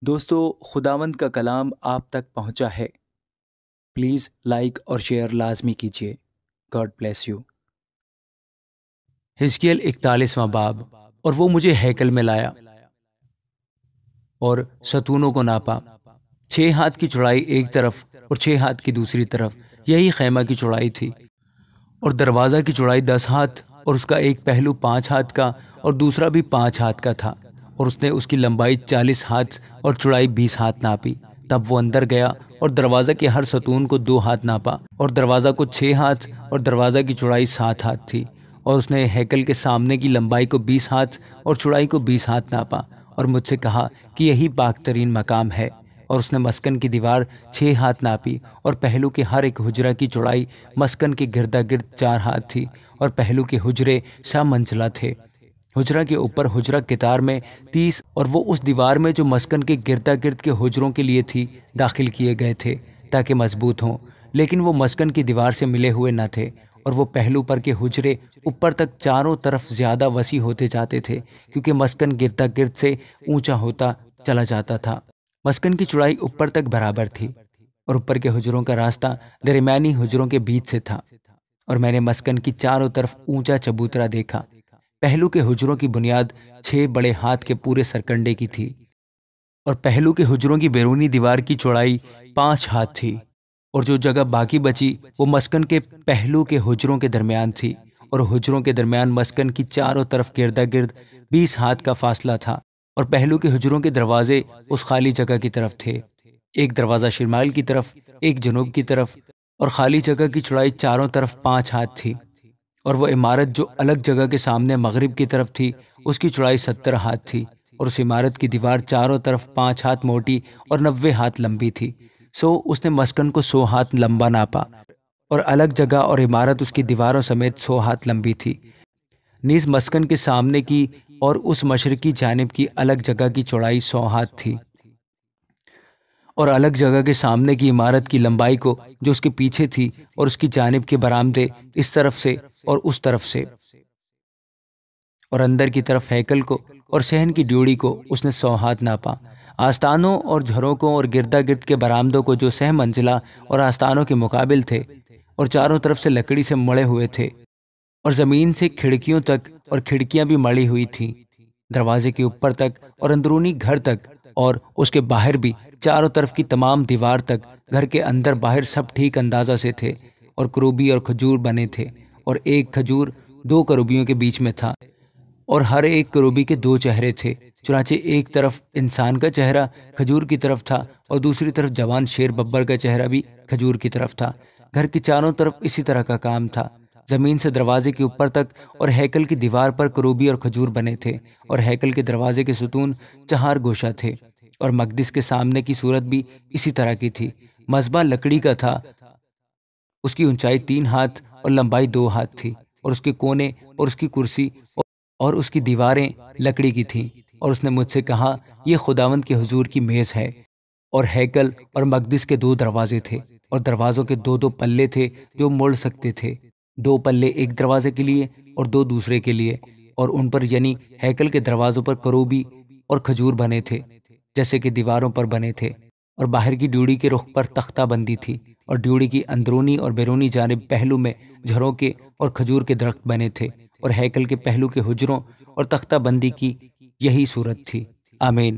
دوستو، خداوند کا کلام آپ تک پہنچا ہے۔ پلیز لائک اور شیئر لازمی کیجیے۔ God bless you. حزقیل 41واں باب۔ اور وہ مجھے ہیکل میں لایا اور ستونوں کو ناپا، 6 ہاتھ کی چوڑائی ایک طرف اور 6 ہاتھ کی دوسری طرف، یہی خیمہ کی چوڑائی تھی۔ اور دروازہ کی چوڑائی 10 ہاتھ اور اس کا ایک پہلو 5 ہاتھ کا اور دوسرا بھی 5 ہاتھ کا تھا۔ اور اس نے اس کی لمبائی 40 ہاتھ اور چوڑائی 20 ہاتھ ناپی۔ تب وہ اندر گیا اور دروازہ کے ہر ستون کو 2 ہاتھ ناپا، اور دروازہ کو 6 ہاتھ اور دروازہ کی چوڑائی 7 ہاتھ تھی۔ اور اس نے ہیکل کے سامنے کی لمبائی کو 20 ہاتھ اور چوڑائی کو 20 ہاتھ ناپا، اور مجھ سے کہا کہ یہی پاک ترین مقام ہے۔ اور اس نے مسکن کی دیوار 6 ہاتھ ناپی، اور پہلو کے ہر ایک حجرہ کی چوڑائی مسکن کے گردا گرد 4 ہاتھ تھی، اور پہلو کے حجرے 6 منزلہ تھے۔ حجرہ کے اوپر حجرہ قطار میں 30، اور وہ اس دیوار میں جو مسکن کے گردا گرد کے حجروں کے لیے تھی داخل کیے گئے تھے تاکہ مضبوط ہوں، لیکن وہ مسکن کی دیوار سے ملے ہوئے نہ تھے۔ اور وہ پہلو پر کے حجرے اوپر تک چاروں طرف زیادہ وسیع ہوتے جاتے تھے، کیونکہ مسکن گردا گرد سے اونچا ہوتا چلا جاتا تھا۔ مسکن کی چوڑائی اوپر تک برابر تھی، اور اوپر کے حجروں کا راستہ درمیانی حجروں کے بیچ سے تھا۔ اور میں نے مسکن کی چاروں طرف اونچا چبوترا دیکھا۔ پہلو کے حجروں کی بنیاد 6 بڑے ہاتھ کے پورے سرکنڈے کی تھی، اور پہلو کے حجروں کی بیرونی دیوار کی چوڑائی 5 ہاتھ تھی۔ اور جو جگہ باقی بچی وہ مسکن کے پہلو کے حجروں کے درمیان تھی، اور حجروں کے درمیان مسکن کی چاروں طرف گردا گرد 20 ہاتھ کا فاصلہ تھا۔ اور پہلو کے حجروں کے دروازے اس خالی جگہ کی طرف تھے، ایک دروازہ شمال کی طرف، ایک جنوب کی طرف، اور خالی جگہ کی چوڑائی چاروں طرف 5 ہاتھ تھی۔ اور وہ عمارت جو الگ جگہ کے سامنے مغرب کی طرف تھی، اس کی چوڑائی 70 ہاتھ تھی، اور اس عمارت کی دیوار چاروں طرف 5 ہاتھ موٹی اور 90 ہاتھ لمبی تھی۔ سو اس نے مسکن کو 100 ہاتھ لمبا ناپا، اور الگ جگہ اور عمارت اس کی دیواروں سمیت 100 ہاتھ لمبی تھی۔ نیز مسکن کے سامنے کی اور اس مشرقی جانب کی الگ جگہ کی چوڑائی 100 ہاتھ تھی۔ اور الگ جگہ کے سامنے کی عمارت کی لمبائی کو جو اس کے پیچھے تھی، اور اس کی جانب کے برآمدے اس طرف سے اور اس طرف سے، اور اندر کی طرف ہیکل کو اور صحن کی ڈیوڑی کو اس نے 100 ہاتھ ناپا۔ آستانوں اور جھروکوں اور گردا گرد کے برآمدوں کو جو 6 منزلہ اور آستانوں کے مقابل تھے، اور چاروں طرف سے لکڑی سے مڑے ہوئے تھے، اور زمین سے کھڑکیوں تک، اور کھڑکیاں بھی مڑی ہوئی تھیں، دروازے کے اوپر تک اور اندرونی گھر تک، اور اس کے باہر بھی چاروں طرف کی تمام دیوار تک، گھر کے اندر باہر سب ٹھیک اندازہ سے تھے۔ اور کروبی اور کھجور بنے تھے، اور ایک کھجور 2 کروبیوں کے بیچ میں تھا، اور ہر ایک کروبی کے 2 چہرے تھے، چنانچہ ایک طرف انسان کا چہرہ کھجور کی طرف تھا، اور دوسری طرف جوان شیر ببر کا چہرہ بھی کھجور کی طرف تھا۔ گھر کی چاروں طرف اسی طرح کا کام تھا، زمین سے دروازے کے اوپر تک، اور ہیکل کی دیوار پر کروبی اور کھجور بنے تھے، اور ہیکل کے دروازے کے ستون 4 گوشہ تھے۔ اور مقدس کے سامنے کی صورت بھی اسی طرح کی تھی۔ مذبح لکڑی کا تھا، اس کی اونچائی 3 ہاتھ اور لمبائی 2 ہاتھ تھی، اور اس کے کونے اور اس کی کرسی اور اس کی دیواریں لکڑی کی تھیں۔ اور اس نے مجھ سے کہا، یہ خداوند کے حضور کی میز ہے۔ اور ہیکل اور مقدس کے 2 دروازے تھے، اور دروازوں کے 2 پلے تھے جو مڑ سکتے تھے، 2 پلے ایک دروازے کے لیے اور 2 دوسرے کے لیے۔ اور ان پر یعنی ہیکل کے دروازوں پر کروبی اور کھجور بنے تھے جیسے کہ دیواروں پر بنے تھے۔ اور باہر کی ڈیوڑی کے رخ پر تختہ بندی تھی، اور ڈیوڑی کی اندرونی اور بیرونی جانب پہلو میں جھروکے اور کھجور کے درخت بنے تھے، اور ہیکل کے پہلو کے حجروں اور تختہ بندی کی یہی صورت تھی۔ آمین۔